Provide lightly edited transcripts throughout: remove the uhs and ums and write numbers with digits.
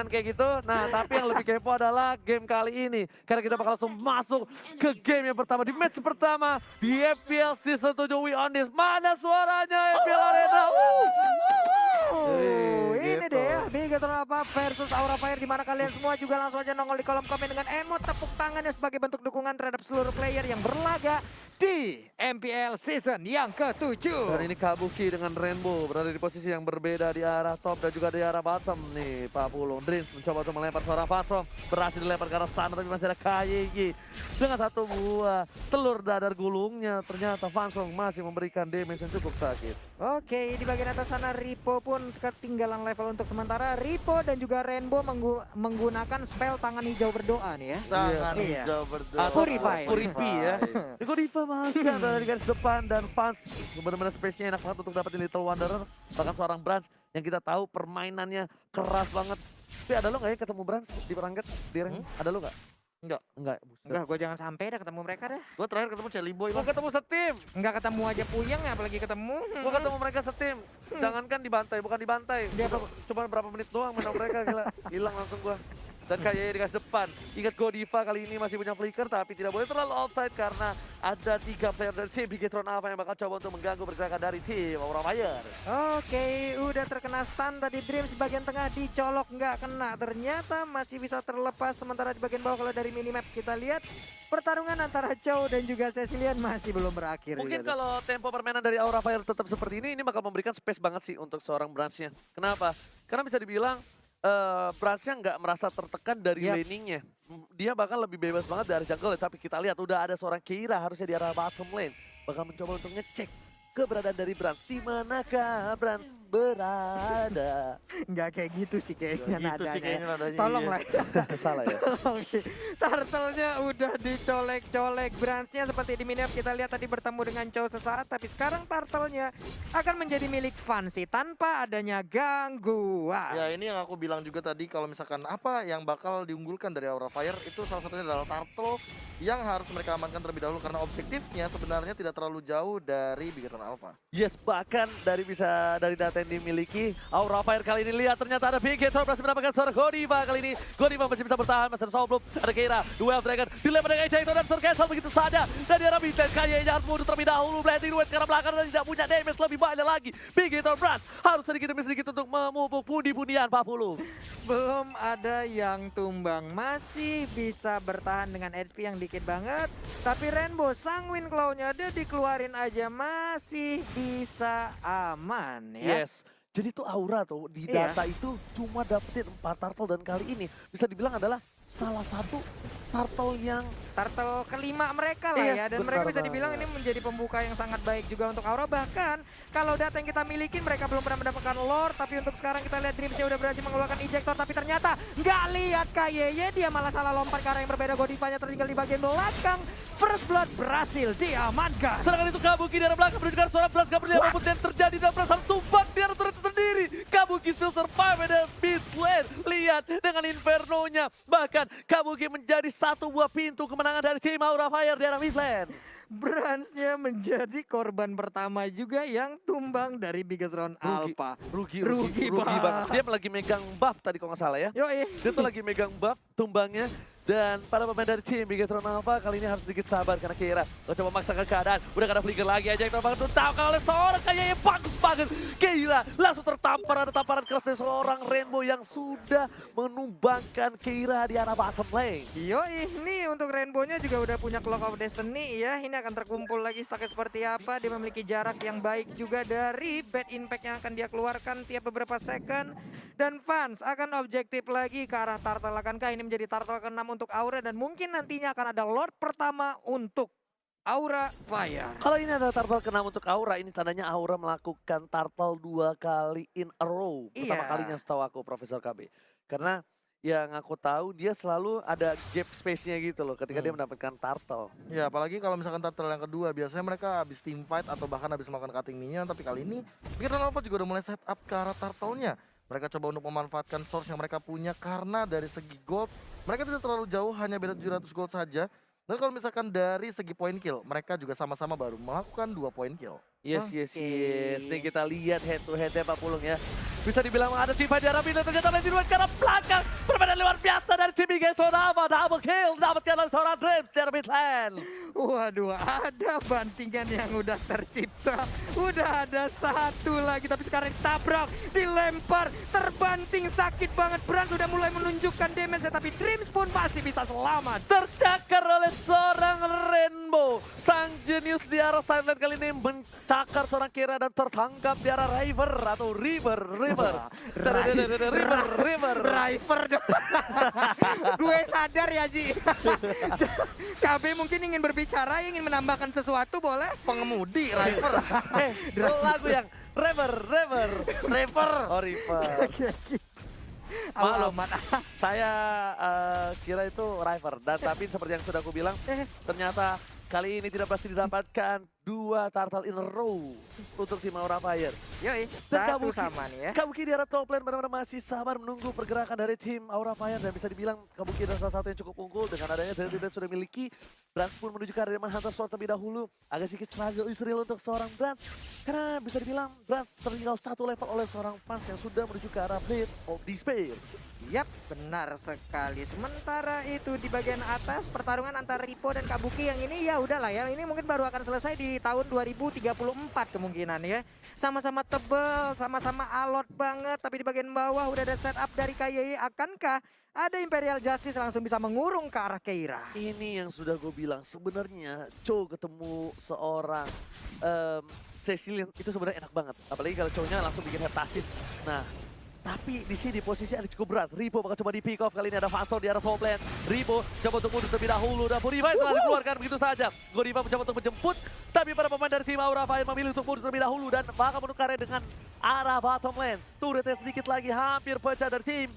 permainan kayak gitu. Nah, tapi yang lebih kepo adalah game kali ini. Karena kita bakal langsung masuk ke game yang pertama. Di match pertama di FPL Season 7 We On This. Mana suaranya FPL Arena? Ini Gitu. deh Bigetron apa versus Aura Fire, di mana kalian semua juga langsung aja nongol di kolom komen dengan emot tepuk tangannya sebagai bentuk dukungan terhadap seluruh player yang berlaga di MPL season yang ke-7. Dan ini Kabuki dengan Rainbow berada di posisi yang berbeda di arah top dan juga di arah bottom nih. Pak Pulung Dreams mencoba untuk melempar seorang Phantom, berhasil dilempar ke arah sana tapi masih ada KYG dengan satu buah telur dadar gulungnya. Ternyata Phantom masih memberikan damage yang cukup sakit. Oke, di bagian atas sana Ripo pun ketinggalan level untuk sementara. Ripo dan juga Rainbow menggunakan spell tangan hijau berdoa nih ya. Tangan Iya. hijau berdoa. Purify. Purify ya. Iko Diva makan dari garis depan dan fans benar-benar spesialnya enak banget untuk dapetin Little Wanderer. Bahkan seorang Brans yang kita tahu permainannya keras banget. Tapi ada lo nggak ya ketemu Brans di perangkat di rank? Ada lo nggak? Enggak. Enggak, buset. Enggak, gue jangan sampai dah ketemu mereka dah. Gue terakhir ketemu Celi Boy. Gua ketemu setim. Enggak ketemu aja puyeng ya, apalagi ketemu. Gua ketemu mereka setim. Jangankan dibantai, bukan dibantai. Dia Cuma berapa menit doang menang mereka gila. Hilang langsung gua. Dan kayaknya di garis depan. Ingat Godiva kali ini masih punya flicker tapi tidak boleh terlalu offside karena ada 3 player dari tim Bigetron Alpha yang bakal coba untuk mengganggu pergerakan dari tim Aura Fire. Oke, udah terkena stun tadi Dreams bagian tengah dicolok nggak kena. Ternyata masih bisa terlepas, sementara di bagian bawah kalau dari minimap kita lihat pertarungan antara Chow dan juga Cecilian masih belum berakhir. Mungkin juga tuh. kalau tempo permainan dari Aura Fire tetap seperti ini bakal memberikan space banget sih untuk seorang Bransnya. Kenapa? Karena bisa dibilang Bransnya nggak merasa tertekan dari Yap. laningnya. Dia bahkan lebih bebas banget dari jungle, tapi kita lihat udah ada seorang Keira harusnya di arah bottom lane. Bakal mencoba untuk ngecek keberadaan dari Brans. Di manakah Brans berada? Nggak kayak gitu sih kayaknya Gitu nadanya. sih kayaknya nadanya. Tolong iya. lah. Salah ya? Oke, turtle-nya udah dicolek-colek. Bransnya seperti di minimap kita lihat tadi bertemu dengan Chow sesaat, tapi sekarang turtle-nya akan menjadi milik Fancy tanpa adanya gangguan. Ya ini yang aku bilang juga tadi, kalau misalkan apa yang bakal diunggulkan dari Aura Fire itu salah satunya adalah turtle yang harus mereka amankan terlebih dahulu karena objektifnya sebenarnya tidak terlalu jauh dari Bigetron Alpha. Yes, bahkan dari data yang dimiliki Aura Fire kali ini lihat ternyata ada Bigetron berhasil mendapatkan seorang Godiva kali ini. Godiva masih bisa bertahan, masih ada Soul Bloom, ada Keira, Duel Dragon, dilempar dengan Ejector dan tercancel begitu saja. Dan di arah midlane kayaknya harus mundur terlebih dahulu, blending duet ke arah belakang dan tidak punya damage lebih banyak lagi. Bigetron Brans harus sedikit demi sedikit untuk memupuk pundi-pundian 40. Belum ada yang tumbang, masih bisa bertahan dengan HP yang dikit banget. Tapi Rainbow Sanguine Claw-nya dia dikeluarin aja masih bisa aman ya. Yes. Jadi tuh Aura tuh di Iya. data itu cuma dapetin 4 turtle dan kali ini bisa dibilang adalah salah satu turtle yang Turtle kelima mereka lah Yes, ya, dan benar mereka bisa dibilang banget. ini menjadi pembuka yang sangat baik juga untuk Aura. Bahkan kalau data yang kita miliki mereka belum pernah mendapatkan lore, tapi untuk sekarang kita lihat Dreamsnya udah berhasil mengeluarkan ejector, tapi ternyata nggak lihat KYY, dia malah salah lompat ke arah yang berbeda. Godivanya tertinggal di bagian belakang. First blood berhasil diamankan. sedangkan itu Kabuki di arah belakang menunjukkan seorang Brans gak perlu apapun yang terjadi dan Brans harus tumbang di arah turret sendiri. Kabuki still survive dan mid lane. Lihat dengan Inferno-nya. Bahkan Kabuki menjadi satu buah pintu kemenangan dari tim Aura Fire di arah mid lane. Bransnya menjadi korban pertama juga yang tumbang dari Bigetron Alpha. Rugi Pak. banget. Dia lagi megang buff tadi kalau nggak salah ya. Yoi. Dia tuh lagi megang buff tumbangnya. Dan para pemain dari tim Bigetron Alpha kali ini harus sedikit sabar karena Keira coba memaksakan keadaan. Udah gak ada flicker lagi aja yang terbang ditangkap oleh seorang kayaknya bagus banget. Keira langsung tertampar, ada tamparan keras dari seorang Rainbow yang sudah menumbangkan Keira di arah bottom lane. Yoi, ini untuk Rainbow-nya juga udah punya Clock of Destiny ya. Ini akan terkumpul lagi stacknya seperti apa. Dia memiliki jarak yang baik juga dari bad impact yang akan dia keluarkan tiap beberapa second. Dan fans akan objektif lagi ke arah turtle. Akankah ini menjadi turtle ke-6 untuk Aura, dan mungkin nantinya akan ada Lord pertama untuk Aura Fire. Kalau ini ada turtle ke-6 untuk Aura, ini tandanya Aura melakukan turtle 2 kali in a row. Pertama Iya. kalinya setahu aku, Profesor KB. Karena yang aku tahu dia selalu ada gap space-nya gitu loh ketika dia mendapatkan turtle. Ya apalagi kalau misalkan turtle yang kedua, biasanya mereka habis team fight atau bahkan habis melakukan cutting minion. Tapi kali ini Bigetron Alpha juga udah mulai set up ke arah turtle-nya. Mereka coba untuk memanfaatkan source yang mereka punya karena dari segi gold mereka tidak terlalu jauh, hanya beda 700 gold saja. Dan kalau misalkan dari segi poin kill, mereka juga sama-sama baru melakukan 2 poin kill. Yes, Oke. Nih kita lihat head to headnya Pak Pulung ya. Bisa dibilang ada tim di arah dan ternyata Blazing Duet ke arah belakang. Permainan luar biasa dari tim BG Sonava. Double kill, dapatkan oleh seorang Dreams dari mid lane. Waduh, ada bantingan yang udah tercipta. Udah ada satu lagi, tapi sekarang ditabrak, dilempar, terbanting, sakit banget. Brand sudah mulai menunjukkan damage, tapi Dreams pun masih bisa selamat. Tercakar oleh seorang Rainbow. Sang jenius di arah sideline kali ini mencakar seorang Kira dan tertangkap di arah River atau River. River dong. Gue sadar ya Ji. KB mungkin ingin berbicara, ingin menambahkan sesuatu, boleh? Pengemudi River. Lagu yang River. Oh River. Maklum, saya kira itu River. Dan tapi seperti yang sudah aku bilang, ternyata kali ini tidak berhasil didapatkan 2 turtle in a row untuk tim Aura Fire. Yoi, Dan satu sama nih ya. Kabuki di arah top lane benar-benar masih sabar menunggu pergerakan dari tim Aura Fire. Dan bisa dibilang Kabuki adalah salah satu yang cukup unggul dengan adanya dari sudah miliki. Brans pun menuju ke arah Diamond Hunter Sword terlebih dahulu. Agak sedikit struggle Israel untuk seorang Brans. Karena bisa dibilang Brans tertinggal 1 level oleh seorang fans yang sudah menuju ke arah Blade of Despair. Yap, benar sekali. Sementara itu di bagian atas pertarungan antara Ripo dan Kabuki yang ini ya udahlah ya. Ini mungkin baru akan selesai di tahun 2034 kemungkinan ya. Sama-sama tebel, sama-sama alot banget. Tapi di bagian bawah udah ada setup dari KYY. Akankah ada Imperial Justice langsung bisa mengurung ke arah Keira? Ini yang sudah gue bilang. Sebenarnya Cho ketemu seorang Cecilian itu sebenarnya enak banget. Apalagi kalau Cho-nya langsung bikin heptasis. Nah, tapi di sini posisi ada cukup berat. Ripo bakal coba di pick off. Kali ini ada Fansor di arah top lane. Ripo coba untuk mundur terlebih dahulu. Dan Purified telah dikeluarkan begitu saja. Godiva mencoba untuk menjemput. Tapi para pemain dari tim Aura Fire memilih untuk mundur terlebih dahulu. Dan bakal menukarnya dengan arah bottom lane. Turretnya sedikit lagi hampir pecah dari tim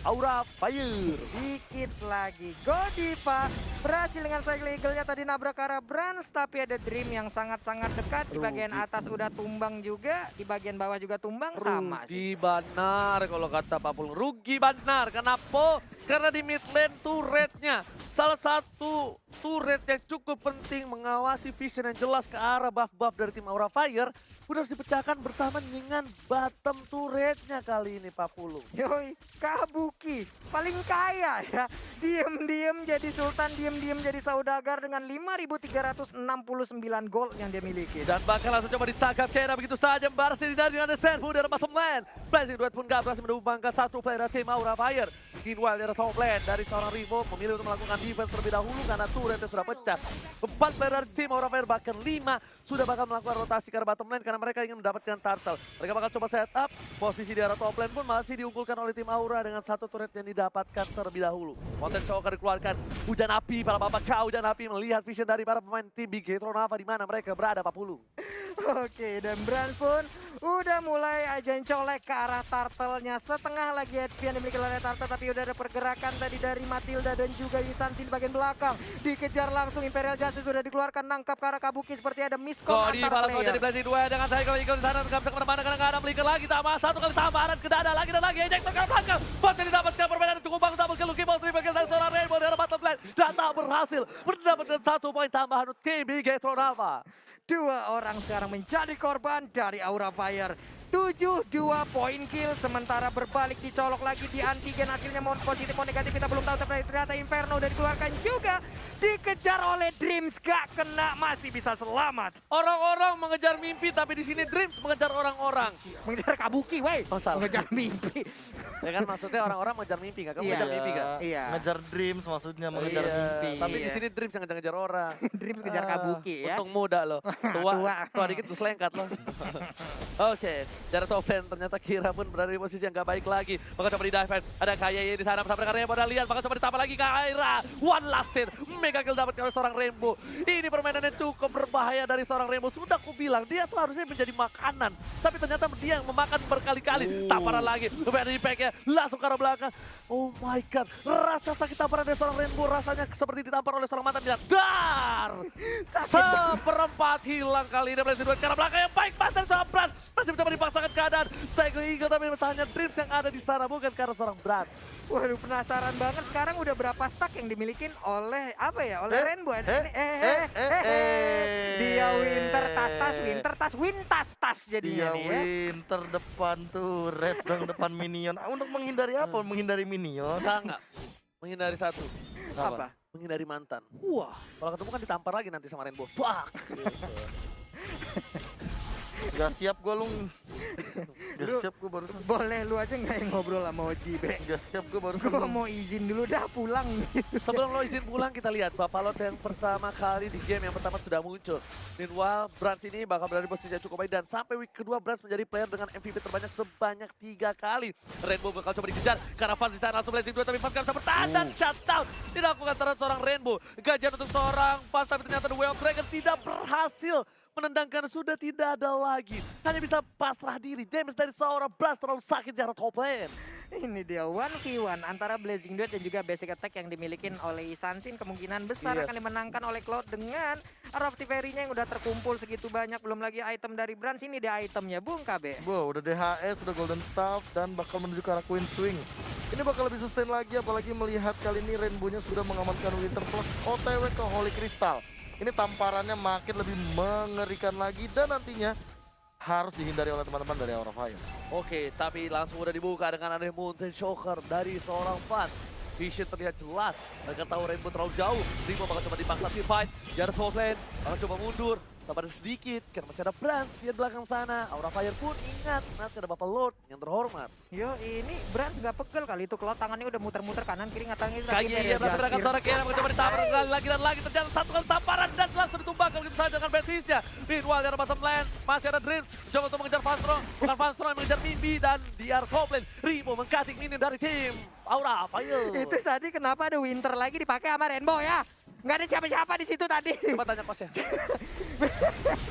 Aura Fire. Dikit lagi. Godiva berhasil dengan cycle eagle-nya tadi nabrak ke arah Brans. Tapi ada Dream yang sangat-sangat dekat. Di bagian atas udah tumbang juga. Di bagian bawah juga tumbang. Sama sih. Rugi benar kalau kata Pak Pulung. Rugi benar. Kenapa? Karena di mid lane turretnya. Salah satu turret yang cukup penting mengawasi vision yang jelas ke arah buff-buff dari tim Aura Fire. Udah harus dipecahkan bersama dengan bottom turretnya kali ini Pak Pulung. Yoi, Kabuki paling kaya ya. Diem-diem jadi sultan, diem-diem jadi saudagar dengan 5.369 gold yang dia miliki. Dan bakal langsung coba ditangkap Kera begitu saja. Barsi dengan The Servo dari bottom lane. Blazing Duet pun gak berhasil menumbangkan satu player dari tim Aura Fire. Meanwhile dari top lane dari seorang Rivo memilih untuk melakukan defense terlebih dahulu karena turretnya sudah pecah. 4 player dari tim Aura Fire bahkan 5 sudah bakal melakukan rotasi ke arah bottom lane karena mereka ingin mendapatkan turtle. Mereka bakal coba setup. Posisi di arah top lane pun masih diunggulkan oleh tim Aura dengan satu turret yang didapatkan terlebih dahulu. Potensial akan dikeluarkan. Hujan api para bapak kau hujan api melihat vision dari para pemain tim Big Tronava di mana mereka berada Pak Pulung. Oke, dan Brand pun udah mulai aja colek ke arah turtle-nya. Setengah lagi HP yang dimiliki oleh turtle, tapi udah ada pergerakan tadi dari Matilda dan juga Yisanti di bagian belakang. Dikejar langsung Imperial Justice sudah dikeluarkan, nangkap ke arah Kabuki seperti ada miscom Kok di antar balas jadi player. Blazing Duet dengan saya kalau ikut di sana nggak bisa kemana-mana karena nggak ada flicker lagi tambah satu kali tambahan ke dada lagi dan lagi ejector ke belakang. Pas yang didapatkan permainan cukup bagus double kill Lucky Ball triple kill dari seorang Rainbow dari bottom lane dan tak berhasil mendapatkan 1 poin tambahan untuk tim BG Tronava. 2 orang sekarang menjadi korban dari Aura Fire. 7-2 poin kill, sementara berbalik dicolok lagi di antigen, akhirnya mau positif mau negatif kita belum tahu, tapi ternyata Inferno udah dikeluarkan juga, dikejar oleh Dreams, gak kena, masih bisa selamat. Orang-orang mengejar mimpi tapi di sini Dreams mengejar orang-orang. Mengejar Kabuki, wey. Oh, salah. Mengejar mimpi. Ya kan maksudnya orang-orang mengejar mimpi kan? Kamu Iya. mengejar mimpi kan? Iya. Ngejar dreams maksudnya, mengejar Iya, mimpi. tapi di Iya. sini Dreams yang ngejar-ngejar orang. Dreams kejar Kabuki ya. Untung muda loh. Tua, Tua. tua dikit gue selengkat loh. Oke, dari top lane ternyata Kira pun berada di posisi yang gak baik lagi. Bakal coba di dive. Ada KYY di sana bersama dengan Rainbow. Dan lihat bakal coba ditambah lagi Kaira. One last hit. Mega kill dapat oleh seorang Rainbow. Ini permainan yang cukup berbahaya dari seorang Rainbow. Sudah aku bilang dia tuh harusnya menjadi makanan. Tapi ternyata dia yang memakan berkali-kali. Tamparan lagi. Kemudian di pack-nya langsung ke arah belakang. Oh my god. Rasa sakit tamparan dari seorang Rainbow rasanya seperti ditampar oleh seorang mantan dia. Dar! Seperempat hilang kali ini. Blazing Duet ke arah belakang yang baik. Pas dari seorang Brans. Masih mencoba dipaksa memasangkan keadaan. Psycho Eagle tapi bertanya Dreams yang ada di sana bukan karena seorang Brad. Waduh, penasaran banget sekarang udah berapa stack yang dimiliki oleh apa ya? Oleh Rainbow. Dia Wintas tas jadinya Dia nih ya. winter depan tuh, red dong depan minion. Untuk menghindari apa? Menghindari minion. Sangat. Menghindari satu. Apa? Menghindari mantan. Wah, kalau ketemu kan ditampar lagi nanti sama Rainbow. Bak! Gitu. Gak siap gue lu. Gak Lu- siap gue barusan. Boleh lu aja nggak yang ngobrol sama Oji, Be? Gak siap gue barusan. Gua mau izin dulu dah pulang. Sebelum lo izin pulang kita lihat Bapak yang pertama kali di game yang pertama sudah muncul. Meanwhile, Brans ini bakal berada di posisi yang cukup baik dan sampai week kedua Brans menjadi player dengan MVP terbanyak sebanyak 3 kali. Rainbow bakal coba dikejar karena Fans di sana langsung blazing 2 tapi Fans gak bisa bertahan dan shutdown. Dilakukan terhadap seorang Rainbow. Gajian untuk seorang Fans tapi ternyata The Way of Dragon tidak berhasil menendangkan, sudah tidak ada lagi. Hanya bisa pasrah diri. Damage dari seorang Brans terlalu sakit di arah top lane. Ini dia 1v1 antara Blazing Duet dan juga basic attack yang dimiliki oleh Sansin. Kemungkinan besar Yes. akan dimenangkan oleh Cloud dengan Raftiveri-nya yang udah terkumpul segitu banyak. Belum lagi item dari Brans, ini dia itemnya Bung KB. Wow, udah DHS, udah Golden Staff, dan bakal menuju ke arah Queen Swings. Ini bakal lebih sustain lagi, apalagi melihat kali ini Rainbow-nya sudah mengamankan Winter plus OTW ke Holy Crystal. Ini tamparannya makin lebih mengerikan lagi dan nantinya harus dihindari oleh teman-teman dari Aura Fire. Oke, tapi langsung udah dibuka dengan ada Mountain Choker dari seorang Fans. Vision terlihat jelas. Mereka tahu Rainbow terlalu jauh. Rainbow bakal coba dipaksa si fight. Jarak top lane bakal coba mundur. Sabar sedikit, karena masih ada Brans di belakang sana. Aura Fire pun ingat, masih ada Bapak Lord yang terhormat. Yo, ini Brans nggak pegel kali itu. Cloud tangannya udah muter-muter kanan kiri ngatangin. Kaki dia berhasil berangkat seorang Kera mencoba ditampar sekali lagi dan lagi terjadi satu kali tamparan dan langsung ditumbangkan begitu saja dengan Betisnya. Meanwhile dari bottom lane masih ada Dreams mencoba untuk mengejar Fastro, bukan Fastro yang mengejar Mimbi dan di arah top lane Rimo mengcutting minion dari tim Aura Fire. Itu tadi kenapa ada Winter lagi dipakai sama Rainbow ya? Nggak ada siapa-siapa di situ tadi. Coba tanya kosnya.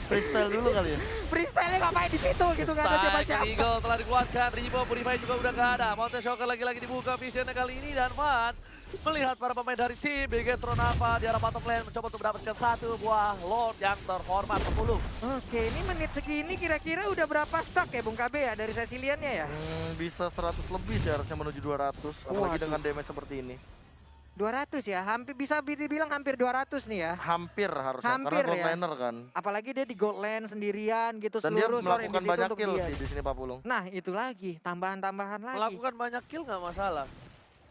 Freestyle dulu kali ya. Freestyle-nya ngapain di situ gitu, nggak ada siapa-siapa. Eagle telah dikuatkan, Rimo Purify juga udah nggak ada. Mountain Shocker lagi-lagi dibuka visionnya kali ini dan Fans melihat para pemain dari tim Bigetron Alpha di arah bottom lane mencoba untuk mendapatkan satu buah Lord yang terhormat 10. Oke, ini menit segini kira-kira udah berapa stack ya Bung KB ya dari Ceciliannya ya? Bisa 100 lebih sih harusnya menuju 200. Apalagi Waduh. dengan damage seperti ini. 200 ya, hampir bisa dibilang hampir 200 nih ya. Hampir harusnya, Hampir karena gold ya. laner kan. Apalagi dia di gold lane sendirian gitu, Dan dia seluruh sore melakukan di situ banyak untuk kill dia. sih di sini Pak Pulung. Nah, itu lagi, tambahan-tambahan lagi. Melakukan banyak kill nggak masalah.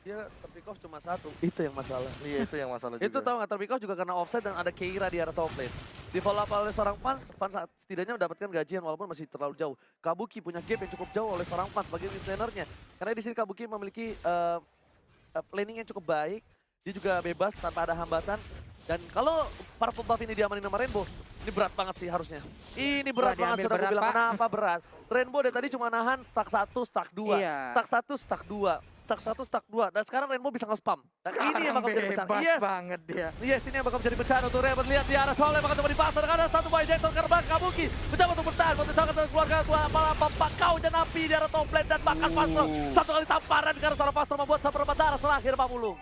Dia terpick off cuma satu, itu yang masalah. Iya, itu yang masalah juga. Itu tahu nggak terpick off juga karena offside dan ada Keira di arah top lane. Di follow up oleh seorang Fans setidaknya mendapatkan gajian walaupun masih terlalu jauh. Kabuki punya gap yang cukup jauh oleh seorang Fans sebagai mid lanernya. Karena di sini Kabuki memiliki laning yang cukup baik. Dia juga bebas tanpa ada hambatan. Dan kalau para buff ini diamanin sama Rainbow, ini berat banget sih harusnya. Ini berat Wah, banget, diambil sudah gue berat, bilang Pak. kenapa berat. Rainbow dari tadi cuma nahan stack 1, stack 2. Iya. Stack 1, stack 2. Stack 1, stack 2. Dan sekarang Rainbow bisa nge-spam. Dan ini yang bakal menjadi bencana. Bebas Yes, banget dia. yes, ini yang bakal menjadi bencana untuk Rainbow. Lihat di arah Soleh bakal coba dipasang. Ada satu buah ejector kerbang Kabuki. Mencoba untuk bertahan. Potensial akan keluarga dua malah membakau dan api di arah top lane. Dan bahkan Fastro. Satu kali tamparan karena seorang Fastro membuat seperempat darah terakhir Pak Pulung.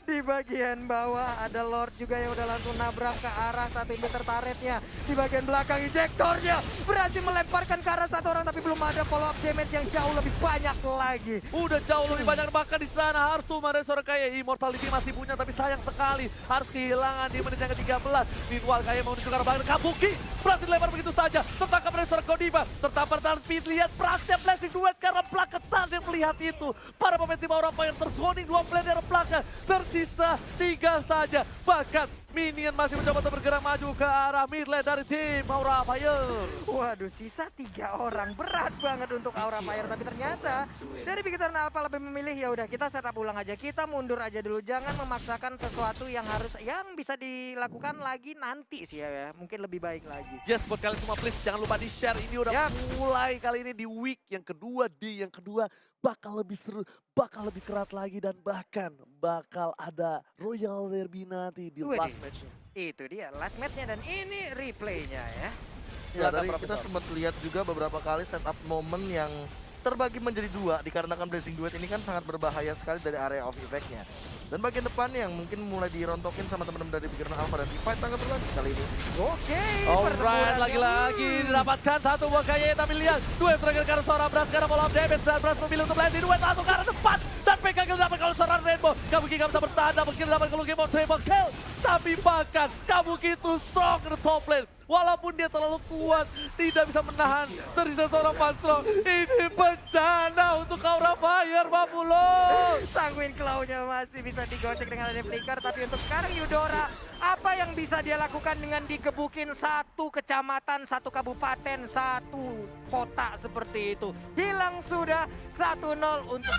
Di bagian bawah ada Lord juga yang udah langsung nabrak ke arah satu inhibitor turretnya. Di bagian belakang ejektornya berhasil melemparkan ke arah satu orang tapi belum ada follow up damage yang jauh lebih banyak lagi. Udah jauh lebih banyak bahkan di sana harus tuh dari seorang kayak Immortality masih punya tapi sayang sekali harus kehilangan di menit yang ke-13. Meanwhile kayak mau menunjukkan banget Kabuki berhasil lempar begitu saja tertangkap dari seorang Godiva tertampar dalam speed. Lihat praksnya blessing duet karena belakang yang melihat itu para pemain tim Aura Fire terzoning 2 player dari belakang tersisa 3 saja bahkan Minion masih mencoba untuk bergerak maju ke arah mid lane dari tim Aura Fire. Waduh, sisa 3 orang. Berat banget untuk Aura Fire. Tapi ternyata dari Bigetron Alpha lebih memilih ya udah kita setup ulang aja. Kita mundur aja dulu. Jangan memaksakan sesuatu yang bisa dilakukan lagi nanti sih ya. Mungkin lebih baik lagi. Yes, buat kalian semua please jangan lupa di share. Ini udah Yap. mulai kali ini di week yang kedua. Di yang kedua bakal lebih seru, bakal lebih kerat lagi dan bahkan bakal ada Royal Derby nanti di Widih. last match. Itu dia last match-nya dan ini replaynya ya. Ya, Silakan, dari kita Profesor. sempat lihat juga beberapa kali setup momen yang terbagi menjadi dua dikarenakan Blazing Duet ini kan sangat berbahaya sekali dari area of effect-nya. Dan bagian depannya yang mungkin mulai dirontokin sama teman-teman dari Big Run Alpha dan T-Fight tangga lagi kali ini. Oke, Alright, lagi-lagi didapatkan satu buah kayaknya, tapi lihat dua terakhir karena seorang Bras karena bola damage dan Bras memilih untuk landing duet satu ke arah depan dan PKG dapat kalau seorang Rainbow. Kabuki gak bisa bertahan, Kabuki dapat kalau game of triple kill, tapi bahkan Kabuki itu strong ke top lane. Walaupun dia terlalu kuat, tidak bisa menahan tersisa seorang Pastro. Ini bencana untuk Aura Fire, Mamulo. Sanguin Claw-nya masih bisa digocek dengan ada flicker, tapi untuk sekarang Eudora, apa yang bisa dia lakukan dengan digebukin satu kecamatan, satu kabupaten, satu kota seperti itu? Hilang sudah 1-0 untuk